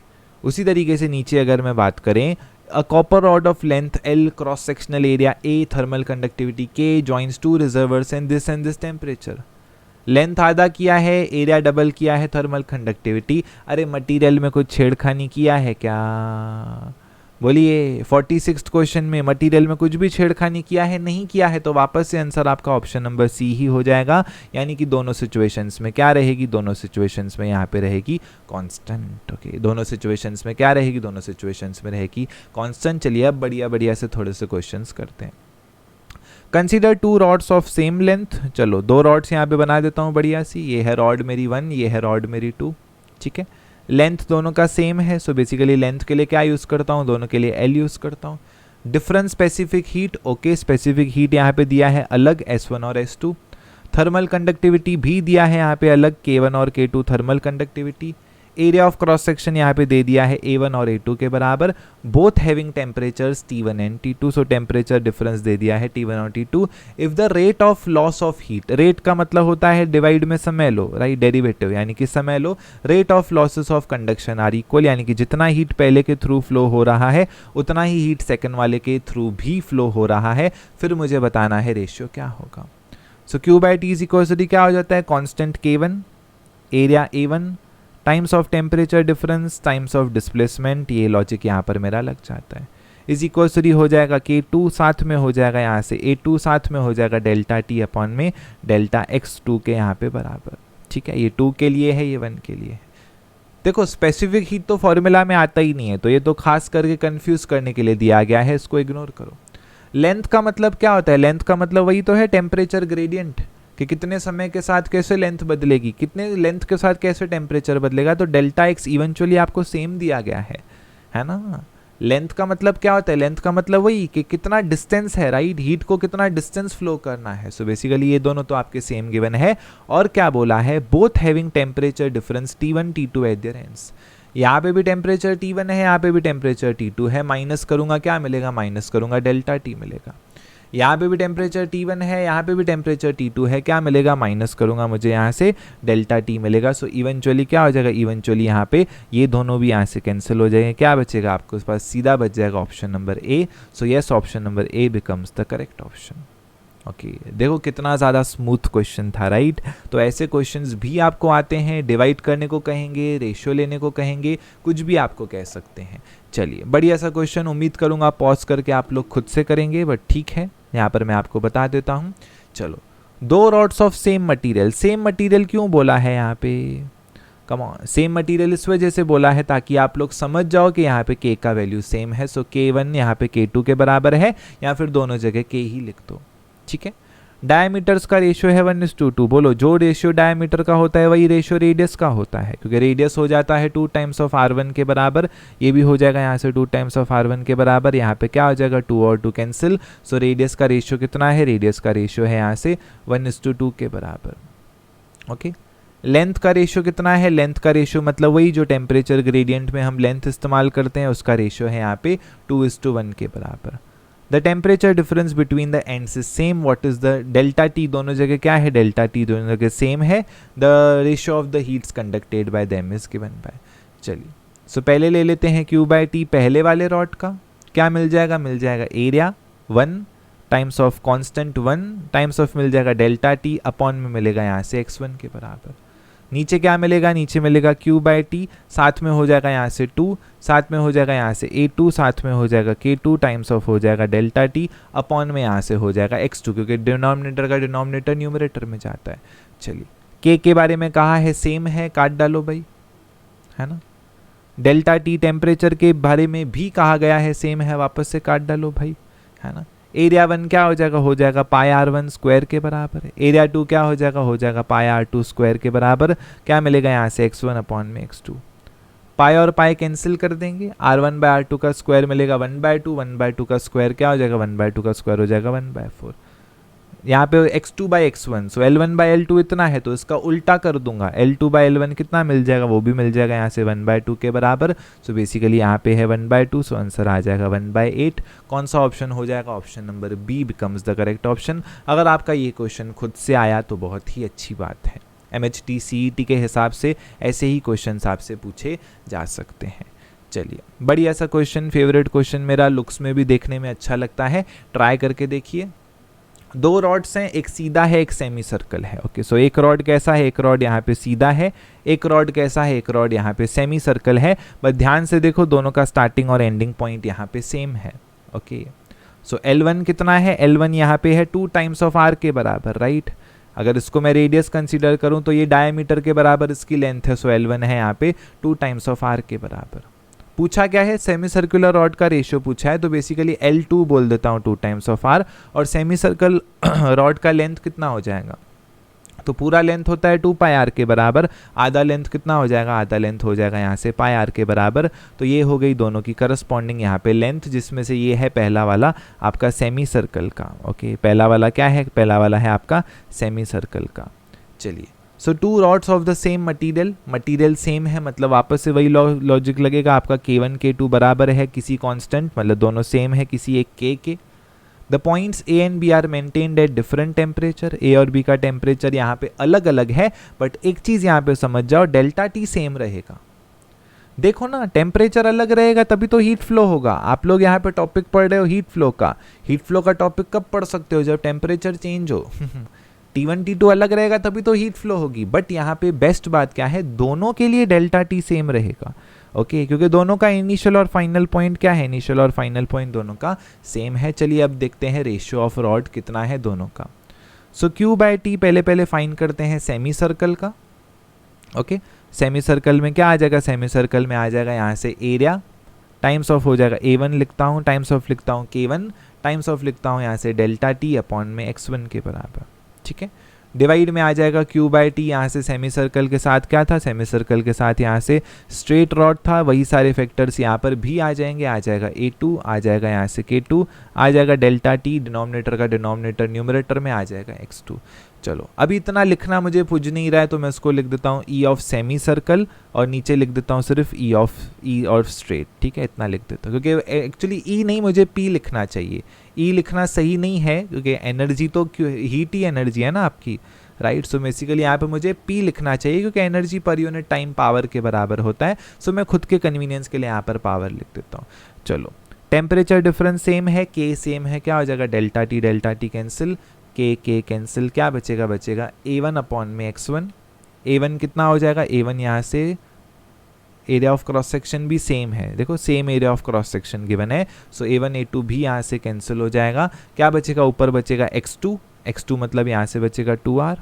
उसी तरीके से नीचे अगर मैं बात करें, a copper rod of length L, cross sectional area A, thermal conductivity K, joins two reservoirs and this temperature. Length आधा किया है, एरिया डबल किया है, थर्मल कंडक्टिविटी। अरे मटेरियल में कुछ छेड़खानी किया है क्या? बोलिए, 46 क्वेश्चन में मटेरियल में कुछ भी छेड़खानी किया है? नहीं किया है, तो वापस से आंसर आपका ऑप्शन नंबर सी ही हो जाएगा। यानी कि दोनों सिचुएशंस में क्या रहेगी? दोनों सिचुएशंस में यहाँ पे रहेगी कांस्टेंट। ओके, दोनों सिचुएशंस में क्या रहेगी? दोनों सिचुएशंस में रहेगी कांस्टेंट। चलिए अब बढ़िया बढ़िया से थोड़े से क्वेश्चंस करते हैं। Consider two rods of same length. चलो दो रॉड्स यहाँ पे बना देता हूँ बढ़िया सी। ये है रॉड मेरी 1, ये है रॉड मेरी 2, ठीक है। लेंथ दोनों का सेम है, सो बेसिकली लेंथ के लिए क्या यूज़ करता हूँ? दोनों के लिए L यूज़ करता हूँ। Difference specific heat, okay, specific heat यहाँ पे दिया है अलग S1 और S2। थर्मल कंडक्टिविटी भी दिया है यहाँ पे अलग K1 और K2 thermal conductivity. Area of cross section यहाँ पे दे दिया है A1 और A2 के बराबर, both having temperatures T1 and T2। So temperature difference दे दिया है T1 और T2। If the rate of loss of heat, rate का मतलब होता है डिवाइड में समय लो, राइट, डेरिवेटिव, यानी कि समय लो। Rate of losses of conduction are equal, यानी कि जितना हीट पहले के थ्रू फ्लो हो रहा है उतना ही हीट सेकंड वाले के थ्रू भी फ्लो हो रहा है। फिर मुझे बताना है रेशियो क्या होगा। So Q by T is equal to क्या हो जाता है? Constant K1, area A1 times of temperature difference times of displacement, ये लॉजिक यहाँ पर मेरा लग जाता है। इज इक्वल टू हो जाएगा K2, साथ में हो जाएगा यहाँ से A2, साथ में हो जाएगा डेल्टा T अपॉन में डेल्टा X2 के यहाँ पे बराबर, ठीक है। ये 2 के लिए है, ये 1 के लिए है। देखो स्पेसिफिक हीट तो फॉर्मूला में आता ही नहीं है, तो ये तो खास करके कंफ्यूज करने के लिए दिया गया है, इसको इग्नोर करो। लेंथ का मतलब क्या होता है? लेंथ का मतलब वही तो है टेम्परेचर ग्रेडियंट, कि कितने समय के साथ कैसे लेंथ बदलेगी, कितने लेंथ के साथ कैसे टेम्परेचर बदलेगा। तो डेल्टा एक्स इवेंचुअली आपको सेम दिया गया है ना। लेंथ का मतलब क्या होता है? लेंथ का मतलब वही कि कितना डिस्टेंस है, राइट, हीट को कितना डिस्टेंस फ्लो करना है। सो बेसिकली ये दोनों तो आपके सेम गिवन है। और क्या बोला है? Both having temperature difference T1 T2 eight there ends. यहाँ पे भी टेम्परेचर T1 है, यहाँ पे भी टेम्परेचर T2 है। माइनस करूंगा क्या मिलेगा? माइनस करूंगा डेल्टा T मिलेगा। यहाँ पे भी टेम्परेचर T1 है, यहाँ पे भी टेम्परेचर T2 है, क्या मिलेगा? माइनस करूंगा, मुझे यहाँ से डेल्टा T मिलेगा। सो इवेंचुअली क्या हो जाएगा? इवेंचुअली यहाँ पे ये दोनों भी यहाँ से कैंसिल हो जाएंगे। क्या बचेगा आपको पास? सीधा बच जाएगा option number A. So yes, option number A becomes the correct option. Okay, देखो कितना ज़्यादा स्मूथ क्वेश्चन था, राइट। तो ऐसे क्वेश्चंस भी आपको आते हैं, डिवाइड करने को कहेंगे, रेशियो लेने को कहेंगे, कुछ भी आपको कह सकते हैं। चलिए बढ़िया सा क्वेश्चन, उम्मीद करूंगा पॉज करके आप लोग खुद से करेंगे, बट ठीक है, यहाँ पर मैं आपको बता देता हूँ। चलो, दो rods of same material. Same material क्यों बोला है यहाँ पे? कम ऑन, सेम मटीरियल इस वजह से बोला है ताकि आप लोग समझ जाओ कि यहाँ पे K का वैल्यू सेम है। सो K1 यहाँ पे K2 के बराबर है, या फिर दोनों जगह K ही लिख दो, ठीक है। डायमीटर्स का रेशियो है 1:2। बोलो, जो रेशियो डायमीटर का होता है वही रेशियो रेडियस का होता है, क्योंकि रेडियस हो जाता है 2 टाइम्स ऑफ R1 के बराबर। ये भी हो जाएगा यहाँ से 2 टाइम्स ऑफ R1 के बराबर। यहाँ पे क्या हो जाएगा? 2 और 2 कैंसिल। सो रेडियस का रेशियो कितना है? रेडियस का रेशियो है यहाँ से 1:2 के बराबर। ओके, लेंथ का रेशियो कितना है? लेंथ का रेशियो मतलब वही जो टेम्परेचर ग्रेडियंट में हम लेंथ इस्तेमाल करते हैं, उसका रेशियो है यहाँ पे 2:1 के बराबर। The temperature difference between the ends is same. What is the delta T? दोनों जगह क्या है? डेल्टा T दोनों जगह सेम है। The ratio of the heats conducted by them is given by. चलिए, सो पहले ले लेते हैं Q बाई T पहले वाले रॉड का। क्या मिल जाएगा? मिल जाएगा area 1 times of constant 1 times of मिल जाएगा डेल्टा T अपॉन में मिलेगा यहाँ से x1 के बराबर। नीचे क्या मिलेगा? नीचे मिलेगा Q बाई T, साथ में हो जाएगा यहाँ से 2, साथ में हो जाएगा यहाँ से A2, साथ में हो जाएगा K2 टाइम्स ऑफ हो जाएगा डेल्टा T अपॉन में यहाँ से हो जाएगा x2, क्योंकि डिनोमिनेटर का डिनोमिनेटर न्यूमरेटर में जाता है। चलिए, K के बारे में कहा है सेम है, काट डालो भाई, है ना। डेल्टा T टेम्परेचर के बारे में भी कहा गया है सेम है, वापस से काट डालो भाई, है ना। एरिया 1 क्या हो जाएगा पाई R1 स्क्वायर के बराबर। एरिया 2 क्या हो जाएगा पाई R2 स्क्वायर के बराबर। क्या मिलेगा यहाँ से x1 अपॉन में x2। पाई और पाई कैंसिल कर देंगे, R1 बाय R2 का स्क्वायर मिलेगा 1/2, 1/2 का स्क्वायर क्या हो जाएगा 1/2 का स्क्वायर हो जाएगा 1/4। यहाँ पे x2 by x1, so L1 by L2 इतना है तो इसका उल्टा कर दूंगा, L2 बाई L1 कितना मिल जाएगा, वो भी मिल जाएगा यहाँ से 1/2 के बराबर। सो बेसिकली यहाँ पे है 1/2, सो आंसर आ जाएगा 1/8। कौन सा ऑप्शन हो जाएगा, option number B becomes the correct option. अगर आपका ये क्वेश्चन खुद से आया तो बहुत ही अच्छी बात है। MHT CET के हिसाब से ऐसे ही क्वेश्चन आपसे पूछे जा सकते हैं। चलिए, बढ़िया सा क्वेश्चन, फेवरेट क्वेश्चन मेरा, लुक्स में भी देखने में अच्छा लगता है, ट्राई करके देखिए। 2 रॉड्स हैं, एक सीधा है एक सेमी सर्कल है। ओके, सो एक रॉड कैसा है, एक रॉड यहाँ पे सीधा है, एक रॉड कैसा है, एक रॉड यहाँ पे सेमी सर्कल है। बस ध्यान से देखो दोनों का स्टार्टिंग और एंडिंग पॉइंट यहाँ पे सेम है। ओके, सो L1 कितना है, L1 यहाँ पे है 2 टाइम्स ऑफ R के बराबर, राइट। अगर इसको मैं रेडियस कंसीडर करूँ तो ये डायमीटर के बराबर इसकी लेंथ है, सो L1 है यहाँ पे 2 टाइम्स ऑफ R के बराबर। पूछा क्या है, सेमी सर्कुलर रॉड का रेशियो पूछा है, तो बेसिकली L2 बोल देता हूँ 2 टाइम्स ऑफ R, और सेमी सर्कल रॉड का लेंथ कितना हो जाएगा, तो पूरा लेंथ होता है 2 पाई R के बराबर, आधा लेंथ कितना हो जाएगा, आधा लेंथ हो जाएगा यहाँ से पाई R के बराबर। तो ये हो गई दोनों की करस्पॉन्डिंग यहाँ पे लेंथ, जिसमें से ये है पहला वाला आपका सेमी सर्कल का। ओके, पहला वाला क्या है, पहला वाला है आपका सेमी सर्कल का। चलिए, सो 2 rods of the same material same है, मतलब आपस से वही लॉजिक लगेगा आपका K1 K2 बराबर है किसी कांस्टेंट, मतलब दोनों सेम है किसी एक K के। The points A and B are maintained at different temperature, A और B का टेम्परेचर यहाँ पे अलग अलग है, बट एक चीज यहाँ पे समझ जाओ, डेल्टा T सेम रहेगा। देखो ना, टेम्परेचर अलग रहेगा तभी तो हीट फ्लो होगा। आप लोग यहाँ पे टॉपिक पढ़ रहे हो हीट फ्लो का टॉपिक कब पढ़ सकते हो, जब टेम्परेचर चेंज हो। T1 T2 अलग रहेगा तभी तो हीट फ्लो होगी। बट यहाँ पे बेस्ट बात क्या है, दोनों के लिए डेल्टा टी सेम रहेगा। ओके, क्योंकि दोनों का इनिशियल और फाइनल पॉइंट क्या है, इनिशियल और फाइनल पॉइंट दोनों का सेम है। चलिए अब देखते हैं रेशियो ऑफ रॉड कितना है दोनों का। सो Q/T पहले फाइंड करते हैं सेमी सर्कल का। ओके, सेमी सर्कल में क्या आ जाएगा, सेमी सर्कल में आ जाएगा यहाँ से एरिया टाइम्स ऑफ हो जाएगा A1 लिखता हूँ, टाइम्स ऑफ लिखता हूँ K1, टाइम्स ऑफ लिखता हूँ यहाँ से डेल्टा T अपॉन में x1 के बराबर। ठीक है, डिवाइड में आ जाएगा Q/T, यहाँ से सेमी सर्कल के साथ क्या था, सेमी सर्कल के साथ यहाँ से स्ट्रेट रॉड था, वही सारे फैक्टर्स यहाँ पर भी आ जाएंगे। आ जाएगा A2, आ जाएगा यहाँ से K2, आ जाएगा डेल्टा T, डिनोमिनेटर का डिनोमिनेटर न्यूमरेटर में आ जाएगा x2। चलो, अभी इतना लिखना मुझे पुज नहीं रहा है तो मैं इसको लिख देता हूँ E ऑफ सेमी सर्कल, और नीचे लिख देता हूँ सिर्फ E ऑफ स्ट्रेट। ठीक है, इतना लिख देता हूँ, क्योंकि एक्चुअली E नहीं, मुझे P लिखना चाहिए। E लिखना सही नहीं है क्योंकि एनर्जी तो हीट ही एनर्जी है ना आपकी, राइट। सो बेसिकली यहाँ पे मुझे P लिखना चाहिए क्योंकि energy per unit time power के बराबर होता है। सो मैं खुद के कन्वीनियंस के लिए यहाँ पर पावर लिख देता हूँ। चलो, टेम्परेचर डिफरेंस सेम है, K सेम है, क्या हो जाएगा delta T cancel, K cancel, क्या बचेगा A1 अपॉन में x1। A1 कितना हो जाएगा, A1 यहाँ से एरिया ऑफ क्रॉस सेक्शन भी सेम है, देखो same area of cross section given है। सो A1 A2 भी यहाँ से कैंसिल हो जाएगा। क्या बचेगा, ऊपर बचेगा x2 मतलब यहाँ से बचेगा 2r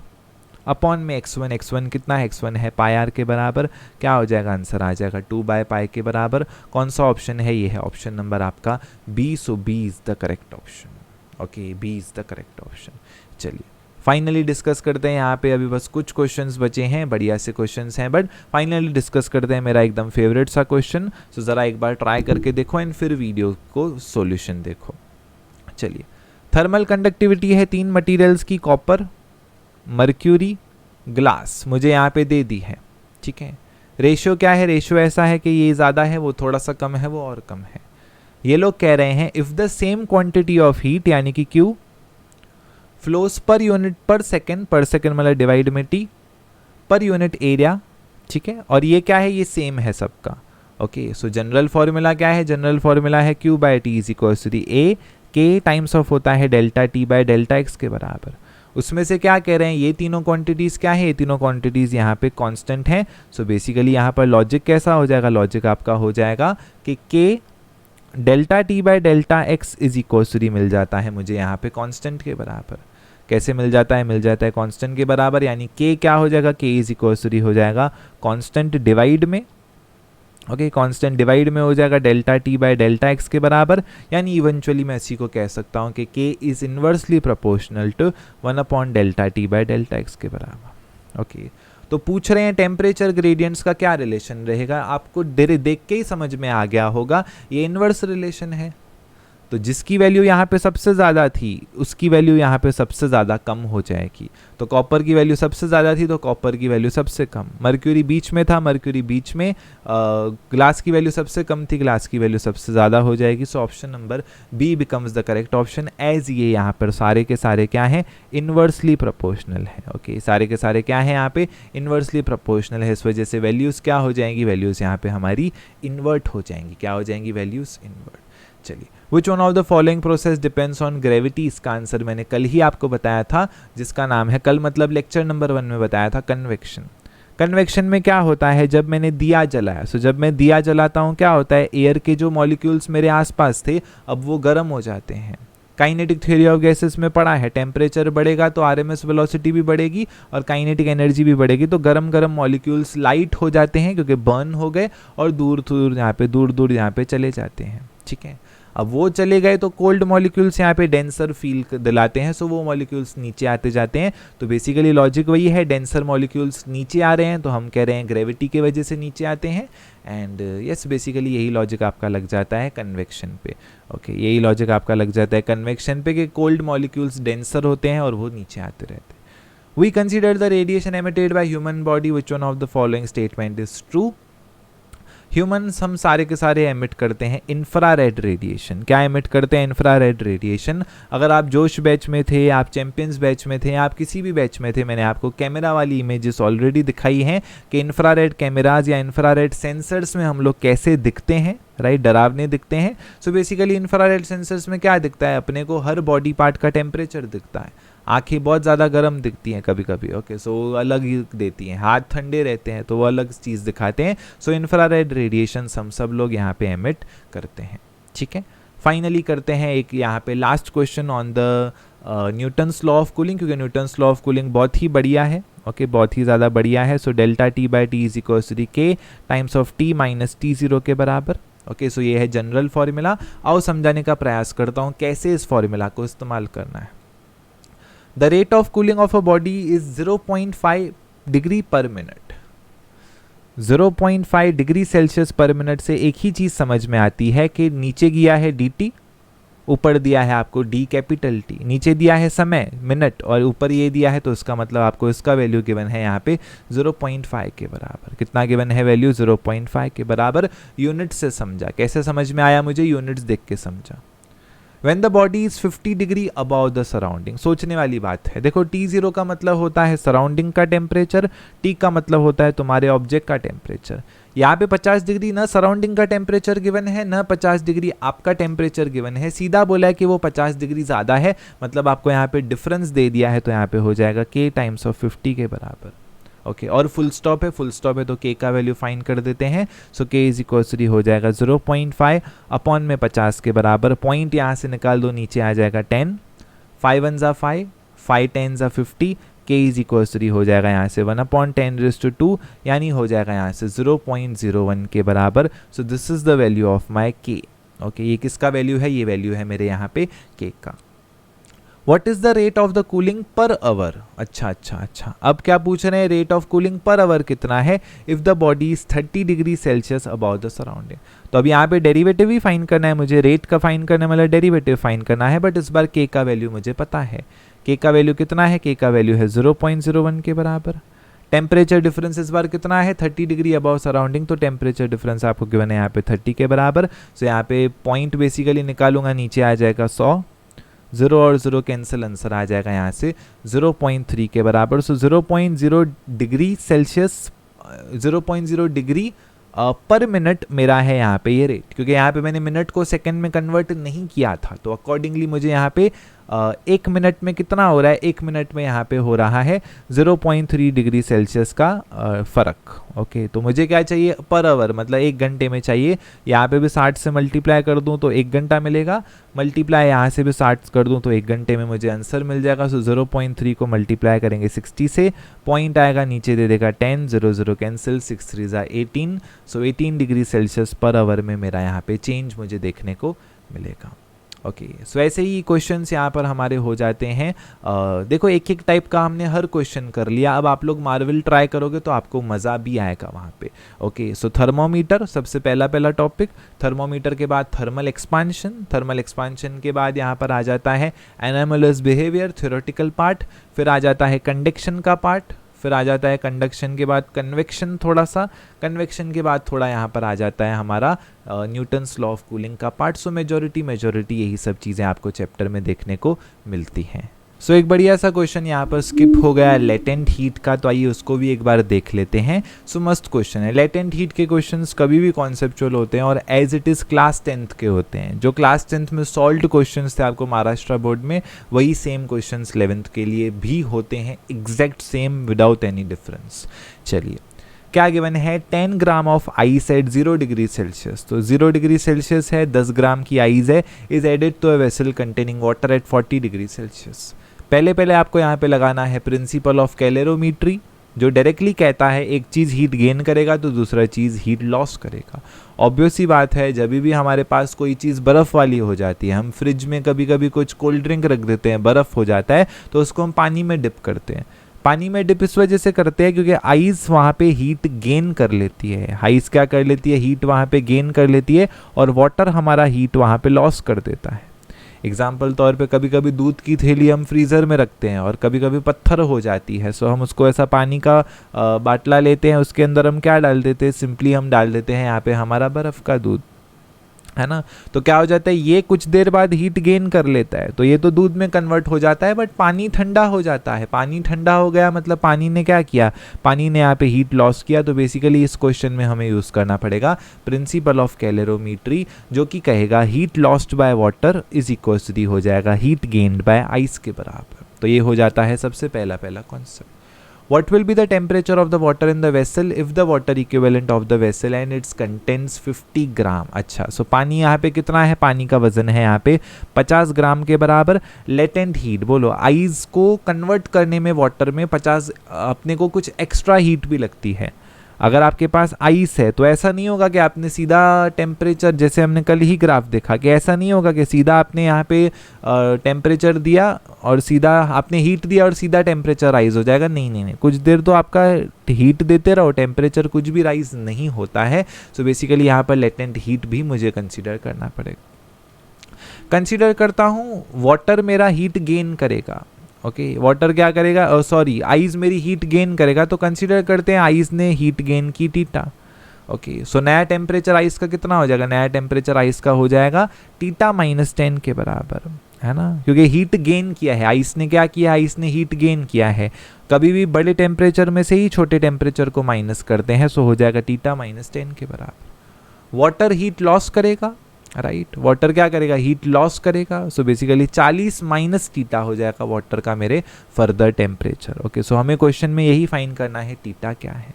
अपॉन में x1 कितना है, x1 है पाई r के बराबर। क्या हो जाएगा, आंसर आ जाएगा 2/पाई के बराबर। कौन सा ऑप्शन है, ये है ऑप्शन नंबर आपका B। So B is the correct option. Okay, B is the correct option. चलिए फाइनली डिस्कस करते हैं, यहाँ पे अभी बस कुछ क्वेश्चंस बचे हैं, बढ़िया से क्वेश्चंस हैं, बट फाइनली डिस्कस करते हैं मेरा एकदम फेवरेट सा क्वेश्चन। सो ज़रा एक बार ट्राई करके देखो एंड फिर वीडियो को सॉल्यूशन देखो। चलिए, थर्मल कंडक्टिविटी है 3 मटेरियल्स की, कॉपर, मर्क्यूरी, ग्लास, मुझे यहाँ पे दे दी है। ठीक है, रेशियो क्या है, रेशियो ऐसा है कि ये ज़्यादा है, वो थोड़ा सा कम है, वो और कम है। ये लोग कह रहे हैं if the same quantity of heat यानी कि Q फ्लोस पर यूनिट पर सेकेंड मतलब डिवाइड में T पर यूनिट एरिया। ठीक है, और ये क्या है, ये सेम है सबका। ओके, सो जनरल फॉर्मूला क्या है, जनरल फॉर्मूला है Q/T is equals to A, K times of होता है delta T by delta x के बराबर। उसमें से क्या कह रहे हैं, ये तीनों क्वांटिटीज़ क्या है, ये तीनों क्वांटिटीज़ यहाँ पे कांस्टेंट हैं। सो बेसिकली यहाँ पर लॉजिक कैसा हो जाएगा, लॉजिक आपका हो जाएगा कि K delta T by delta x is equals to मिल जाता है मुझे यहाँ पे कांस्टेंट के बराबर। कैसे मिल जाता है, मिल जाता है कांस्टेंट के बराबर, यानी K क्या हो जाएगा, K इज इक्वल्स टू हो जाएगा कांस्टेंट डिवाइड में ओके, कांस्टेंट डिवाइड में हो जाएगा delta T by delta x के बराबर, यानी इवेंचुअली मैं इसी को कह सकता हूँ कि K is inversely proportional to 1/डेल्टा टी बाय डेल्टा एक्स के बराबर। ओके, तो पूछ रहे हैं टेम्परेचर ग्रेडियंट्स का क्या रिलेशन रहेगा, आपको देख के ही समझ में आ गया होगा, ये इन्वर्स रिलेशन है। तो जिसकी वैल्यू यहाँ पे सबसे ज़्यादा थी उसकी वैल्यू यहाँ पे सबसे ज़्यादा कम हो जाएगी। तो कॉपर की वैल्यू सबसे ज़्यादा थी तो कॉपर की वैल्यू सबसे कम, मर्क्यूरी बीच में था, मर्क्यूरी बीच में, ग्लास की वैल्यू सबसे कम थी, ग्लास की वैल्यू सबसे ज़्यादा हो जाएगी। So option number B becomes the correct option, as ये यहाँ पर सारे के सारे क्या हैं, इन्वर्सली प्रोपोर्शनल है। ओके, सारे के सारे क्या हैं यहाँ पे, इन्वर्सली प्रोपोर्शनल है, इस वजह से वैल्यूज़ क्या हो जाएंगी, वैल्यूज़ यहाँ पे हमारी इन्वर्ट हो जाएंगी। क्या हो जाएंगी, वैल्यूज़ इन्वर्ट। चलिए, विच one of the following process depends on gravity, इसका आंसर मैंने कल ही आपको बताया था, जिसका नाम है, कल मतलब लेक्चर नंबर 1 में बताया था, कन्वेक्शन। कन्वेक्शन में क्या होता है, जब मैंने दिया जलाया, सो जब मैं दिया जलाता हूँ क्या होता है, एयर के जो मॉलिक्यूल्स मेरे आसपास थे अब वो गर्म हो जाते हैं। काइनेटिक थ्योरी ऑफ गैसेस में पढ़ा है, टेम्परेचर बढ़ेगा तो आरएमएस वेलोसिटी भी बढ़ेगी और काइनेटिक एनर्जी भी बढ़ेगी, तो गरम गरम मॉलिक्यूल्स लाइट हो जाते हैं क्योंकि बर्न हो गए और दूर दूर यहाँ पे चले जाते हैं। ठीक है, अब वो चले गए तो कोल्ड मॉलिक्यूल्स यहाँ पे डेंसर फील दिलाते हैं, सो वो मॉलिक्यूल्स नीचे आते जाते हैं। तो बेसिकली लॉजिक वही है, डेंसर मॉलिक्यूल्स नीचे आ रहे हैं तो हम कह रहे हैं ग्रेविटी की वजह से नीचे आते हैं। एंड यस, बेसिकली यही लॉजिक आपका लग जाता है कन्वेक्शन पे। ओके, यही लॉजिक आपका लग जाता है कन्वेक्शन पे कि कोल्ड मॉलिक्यूल्स डेंसर होते हैं और वो नीचे आते रहते हैं। We consider the radiation emitted by human body, which one of the following statement is true. Humans हम सारे के सारे एमिट करते हैं इंफ्रारेड रेडिएशन। क्या एमिट करते हैं, इंफ्रारेड रेडिएशन। अगर आप जोश बैच में थे, आप चैंपियंस बैच में थे, आप किसी भी बैच में थे, मैंने आपको कैमरा वाली इमेजेस ऑलरेडी दिखाई हैं कि इंफ्रारेड कैमराज या इंफ्रारेड सेंसर्स में हम लोग कैसे दिखते हैं, राइट, डरावने दिखते हैं। सो बेसिकली इंफ्रारेड सेंसर्स में क्या दिखता है, अपने को हर बॉडी पार्ट का टेम्परेचर दिखता है। आंखें बहुत ज़्यादा गर्म दिखती हैं कभी कभी, ओके, सो अलग ही देती हैं, हाथ ठंडे रहते हैं तो वो अलग चीज़ दिखाते हैं। सो इंफ्रारेड रेडिएशन हम सब लोग यहाँ पे एमिट करते हैं। ठीक है, फाइनली करते हैं एक यहाँ पे last question on the Newton's law of cooling, क्योंकि न्यूटन्स लॉ ऑफ कूलिंग बहुत ही बढ़िया है। ओके, बहुत ही ज़्यादा बढ़िया है। So delta T by T is equals to K times of T minus T0 के बराबर। ओके, सो ये है जनरल फॉर्मूला। आओ समझाने का प्रयास करता हूँ कैसे इस फॉर्मूला को इस्तेमाल करना है। The rate of cooling of a body is 0.5 degree पर मिनट। 0.5 डिग्री सेल्सियस पर मिनट से एक ही चीज़ समझ में आती है कि नीचे दिया है dt, ऊपर दिया है आपको D कैपिटल T, नीचे दिया है समय मिनट और ऊपर ये दिया है, तो इसका मतलब आपको इसका वैल्यू गिवन है यहाँ पे 0.5 के बराबर। कितना गिवन है वैल्यू, 0.5 के बराबर। यूनिट से समझा, कैसे समझ में आया मुझे, यूनिट्स देख के समझा। When the body is 50 degree above the surrounding, सोचने वाली बात है। देखो T0 का मतलब होता है सराउंडिंग का टेम्परेचर, T का मतलब होता है तुम्हारे ऑब्जेक्ट का टेम्परेचर। यहाँ पे 50 डिग्री ना सराउंडिंग का टेम्परेचर गिवन है, ना 50 डिग्री आपका टेम्परेचर गिवन है, सीधा बोला है कि वो 50 डिग्री ज़्यादा है, मतलब आपको यहाँ पे डिफरेंस दे दिया है, तो यहाँ पे हो जाएगा K टाइम्स ऑफ 50 के बराबर। ओके, और फुल स्टॉप है, फुल स्टॉप है तो K का वैल्यू फाइंड कर देते हैं। सो K इज इक्वल्स टू हो जाएगा 0.5 अपॉन में 50 के बराबर। पॉइंट यहाँ से निकाल दो, नीचे आ जाएगा 10, 5 1 ज़ा 5, 5 10 ज़ा 50। K इज इक्वल्स टू हो जाएगा यहाँ से 1/10⁻², यानी हो जाएगा यहाँ से 0.01 के बराबर। So this is the value of my K। Okay, ये किसका वैल्यू है, ये वैल्यू है मेरे यहाँ पे K का। What is the rate of the cooling per hour? अच्छा, अब क्या पूछ रहे हैं, rate of cooling per hour कितना है if the body is 30 degree Celsius about the surrounding. तो अब यहाँ पे डेरिवेटिव ही फाइंड करना है मुझे, रेट का फाइंड करना है, मतलब डेरिवेटिव फाइंड करना है, बट इस बार K का वैल्यू मुझे पता है। K का वैल्यू कितना है, K का वैल्यू है 0.01 के बराबर। टेम्परेचर डिफरेंस इस बार कितना है, 30 डिग्री अबाउ सराउंडिंग, तो टेम्परेचर डिफरेंस आपको गिवन है यहाँ पे 30 के बराबर। सो यहाँ पे पॉइंट बेसिकली निकालूंगा, नीचे आ जाएगा 100, 0 और 0 कैंसिल, आंसर आ जाएगा यहाँ से 0.3 के बराबर। सो 0.0 डिग्री सेल्सियस, 0.0 डिग्री पर मिनट मेरा है यहाँ पे ये रेट, क्योंकि यहाँ पे मैंने मिनट को सेकंड में कन्वर्ट नहीं किया था, तो अकॉर्डिंगली मुझे यहाँ पे 1 मिनट में कितना हो रहा है, 1 मिनट में यहाँ पे हो रहा है 0.3 डिग्री सेल्सियस का फ़र्क। ओके, तो मुझे क्या चाहिए पर आवर, मतलब 1 घंटे में चाहिए। यहाँ पे भी 60 से मल्टीप्लाई कर दूँ तो 1 घंटा मिलेगा, मल्टीप्लाई यहाँ से भी 60 कर दूँ तो 1 घंटे में मुझे आंसर मिल जाएगा। सो 0.3 को मल्टीप्लाई करेंगे 60 से, पॉइंट आएगा नीचे दे देगा 10, 0 0 कैंसिल, 6 3 ज़ा 18। सो 18 डिग्री सेल्सियस पर आवर में मेरा यहाँ पे चेंज मुझे देखने को मिलेगा। ओके, सो ऐसे ही क्वेश्चंस यहाँ पर हमारे हो जाते हैं। देखो एक एक टाइप का हमने हर क्वेश्चन कर लिया। अब आप लोग मार्वल ट्राई करोगे तो आपको मज़ा भी आएगा वहाँ पे। ओके, सो थर्मोमीटर सबसे पहला टॉपिक। थर्मोमीटर के बाद थर्मल एक्सपांशन, थर्मल एक्सपांशन के बाद यहाँ पर आ जाता है एनोमलस बिहेवियर, थ्योरेटिकल पार्ट। फिर आ जाता है कंडक्शन का पार्ट, फिर आ जाता है कंडक्शन के बाद कन्वेक्शन, थोड़ा सा कन्वेक्शन के बाद थोड़ा यहाँ पर आ जाता है हमारा न्यूटन्स लॉ ऑफ कूलिंग का पार्ट। सो मेजॉरिटी यही सब चीज़ें आपको चैप्टर में देखने को मिलती हैं। सो एक बढ़िया सा क्वेश्चन यहाँ पर स्किप हो गया लेटेंट हीट का, तो आइए उसको भी एक बार देख लेते हैं। सो मस्त क्वेश्चन है। लेटेंट हीट के क्वेश्चंस कभी भी कॉन्सेप्चुअल होते हैं और as it is class 10th के होते हैं। जो क्लास 10th में सॉल्व्ड क्वेश्चंस थे आपको महाराष्ट्र बोर्ड में, वही सेम क्वेश्चंस 11th के लिए भी होते हैं, exact same without any difference. चलिए क्या गिवन है, 10 gram of ice eight 0 degree Celsius. तो 0 डिग्री सेल्सियस है, 10 ग्राम की आइस है, is added to a vessel containing water at 40 degree Celsius. पहले आपको यहाँ पे लगाना है प्रिंसिपल ऑफ कैलोरीमेट्री, जो डायरेक्टली कहता है एक चीज़ हीट गेन करेगा तो दूसरा चीज़ हीट लॉस करेगा। ऑब्वियस सी बात है, जब भी हमारे पास कोई चीज़ बर्फ़ वाली हो जाती है, हम फ्रिज में कभी कभी कुछ कोल्ड ड्रिंक रख देते हैं, बर्फ़ हो जाता है, तो उसको हम पानी में डिप करते हैं। पानी में डिप इस वजह से करते हैं क्योंकि आइस वहाँ पे हीट गेन कर लेती है। आइस क्या कर लेती है, हीट वहाँ पे गेन कर लेती है, और वाटर हमारा हीट वहाँ पे लॉस कर देता है। एग्जाम्पल तौर पे कभी कभी दूध की थैली हम फ्रीज़र में रखते हैं और कभी कभी पत्थर हो जाती है। सो हम उसको ऐसा पानी का बाटला लेते हैं, उसके अंदर हम क्या डाल देते हैं, सिंपली हम डाल देते हैं यहाँ पे हमारा बर्फ़ का दूध, है ना। तो क्या हो जाता है, ये कुछ देर बाद हीट गेन कर लेता है, तो ये तो दूध में कन्वर्ट हो जाता है, बट पानी ठंडा हो जाता है। पानी ठंडा हो गया मतलब पानी ने क्या किया, पानी ने यहाँ पे हीट लॉस किया। तो बेसिकली इस क्वेश्चन में हमें यूज़ करना पड़ेगा प्रिंसिपल ऑफ कैलोरीमेट्री, जो कि कहेगा heat lost by water is equals to हो जाएगा हीट गेन्ड बाय आइस के बराबर। तो ये हो जाता है सबसे पहला concept. What will be the temperature of the water in the vessel if the water equivalent of the vessel and its contains 50 ग्राम। अच्छा, सो पानी यहाँ पे कितना है, पानी का वजन है यहाँ पे 50 ग्राम के बराबर। लेटेंट हीट, बोलो आइस को कन्वर्ट करने में वाटर में 50 अपने को कुछ एक्स्ट्रा हीट भी लगती है। अगर आपके पास आइस है तो ऐसा नहीं होगा कि आपने सीधा टेम्परेचर, जैसे हमने कल ही ग्राफ देखा, कि ऐसा नहीं होगा कि सीधा आपने यहाँ पे टेम्परेचर दिया और सीधा आपने हीट दिया और सीधा टेम्परेचर राइज हो जाएगा। नहीं, कुछ देर तो आपका हीट देते रहो, टेम्परेचर कुछ भी राइज नहीं होता है। सो बेसिकली यहाँ पर लेटेंट हीट भी मुझे कंसिडर करना पड़ेगा। कंसिडर करता हूँ वाटर मेरा हीट गेन करेगा। ओके, वाटर क्या करेगा, सॉरी आइस मेरी हीट गेन करेगा, तो कंसीडर करते हैं आइस ने हीट गेन की थीटा। ओके, सो नया टेम्परेचर आइस का कितना हो जाएगा, नया टेम्परेचर आइस का हो जाएगा थीटा -10 के बराबर, है ना, क्योंकि हीट गेन किया है आइस ने। क्या किया, आइस ने हीट गेन किया है। कभी भी बड़े टेम्परेचर में से ही छोटे टेम्परेचर को माइनस करते हैं, सो हो जाएगा थीटा -10 के बराबर। वाटर हीट लॉस करेगा, राइट, वाटर क्या करेगा, हीट लॉस करेगा। सो बेसिकली 40 माइनस थीटा हो जाएगा वाटर का मेरे फर्दर टेम्परेचर। ओके, सो हमें क्वेश्चन में यही फाइंड करना है थीटा क्या है।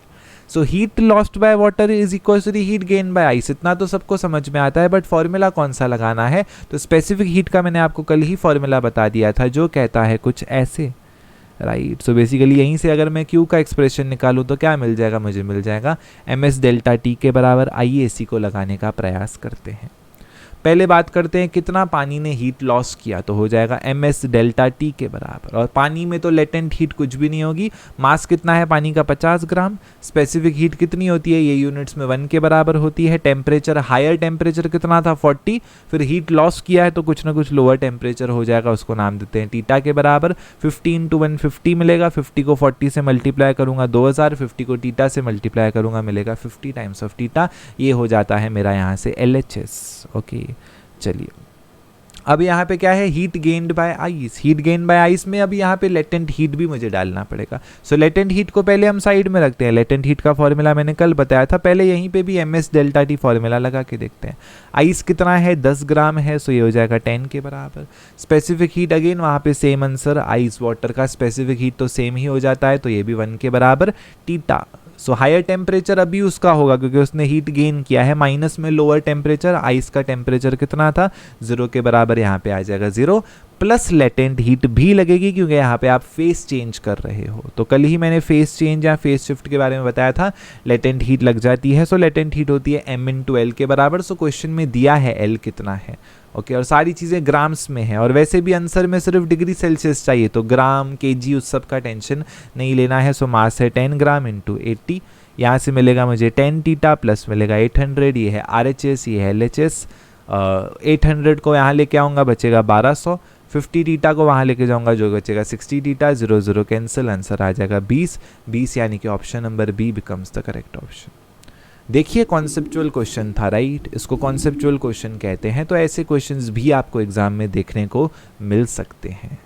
So heat lost by water is equal to heat gain by ice. इतना तो सबको समझ में आता है, बट फॉर्मूला कौन सा लगाना है, तो स्पेसिफिक हीट का मैंने आपको कल ही फॉर्मूला बता दिया था, जो कहता है कुछ ऐसे, राइट। सो बेसिकली यहीं से अगर मैं क्यू का एक्सप्रेशन निकालूँ तो क्या मिल जाएगा, मुझे मिल जाएगा ms डेल्टा टी के बराबर। आइए इसी को लगाने का प्रयास करते हैं। पहले बात करते हैं कितना पानी ने हीट लॉस किया, तो हो जाएगा ms डेल्टा टी के बराबर। और पानी में तो लेटेंट हीट कुछ भी नहीं होगी। मास कितना है पानी का, 50 ग्राम। स्पेसिफिक हीट कितनी होती है, ये यूनिट्स में 1 के बराबर होती है। टेम्परेचर, हायर टेम्परेचर कितना था, 40, फिर हीट लॉस किया है तो कुछ ना कुछ लोअर टेम्परेचर हो जाएगा, उसको नाम देते हैं थीटा के बराबर। 15 × 150 मिलेगा, 50 को 40 से मल्टीप्लाई करूंगा 2000, 50 को थीटा से मल्टीप्लाई करूंगा मिलेगा 50 टाइम्स ऑफ थीटा। ये हो जाता है मेरा यहाँ से LHS। ओके, चलिए अब यहाँ पे क्या है, heat gained by ice, heat gain by ice में अब यहाँ पे लेटेंट हीट भी मुझे डालना पड़ेगा। सो लेटेंट हीट को पहले हम साइड में रखते हैं। लेटेंट हीट का फॉर्मूला मैंने कल बताया था, पहले यहीं पे भी ms डेल्टा टी फॉर्मूला लगा के देखते हैं। आइस कितना है, 10 ग्राम है, सो ये हो जाएगा 10 के बराबर। स्पेसिफिक हीट अगेन वहाँ पे सेम आंसर, आइस वाटर का स्पेसिफिक हीट तो सेम ही हो जाता है, तो ये भी 1 के बराबर। टीटा, सो हायर टेम्परेचर अभी उसका होगा क्योंकि उसने हीट गेन किया है, माइनस में लोअर टेम्परेचर, आइस का टेम्परेचर कितना था, 0 के बराबर, यहाँ पे आ जाएगा 0, प्लस लेटेंट हीट भी लगेगी क्योंकि यहाँ पे आप फेस चेंज कर रहे हो। तो कल ही मैंने फेस चेंज या फेस शिफ्ट के बारे में बताया था, लेटेंट हीट लग जाती है। सो लेटेंट हीट होती है m/L के बराबर। सो क्वेश्चन में दिया है L कितना है, ओके, और सारी चीज़ें ग्राम्स में है, और वैसे भी आंसर में सिर्फ डिग्री सेल्सियस चाहिए, तो ग्राम kg उस सब का टेंशन नहीं लेना है। सो मास है 10 ग्राम इंटू 80, यहाँ से मिलेगा मुझे 10 टीटा प्लस मिलेगा 800, ये है RHS, ये है LHS। 800 को यहाँ लेके आऊँगा, बचेगा 1200, 50 टीटा को वहाँ लेके जाऊँगा, जो बचेगा 60 टीटा, 0 0 कैंसिल, आंसर आ जाएगा 20, यानी कि option number B becomes the correct option. देखिए कॉन्सेप्चुअल क्वेश्चन था, राइट, इसको कॉन्सेप्चुअल क्वेश्चन कहते हैं, तो ऐसे क्वेश्चंस भी आपको एग्जाम में देखने को मिल सकते हैं।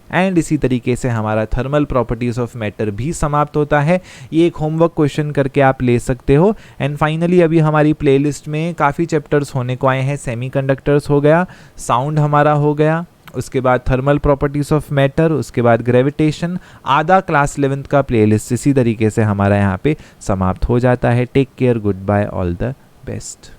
एंड इसी तरीके से हमारा थर्मल प्रॉपर्टीज ऑफ मैटर भी समाप्त होता है। ये एक होमवर्क क्वेश्चन करके आप ले सकते हो। एंड फाइनली अभी हमारी प्लेलिस्ट में काफ़ी चैप्टर्स होने को आए हैं। सेमीकंडक्टर्स हो गया, साउंड हमारा हो गया, उसके बाद थर्मल प्रॉपर्टीज ऑफ मैटर, उसके बाद ग्रेविटेशन, आधा क्लास 11th का प्लेलिस्ट इसी तरीके से हमारा यहाँ पे समाप्त हो जाता है। Take care, good bye, all the best.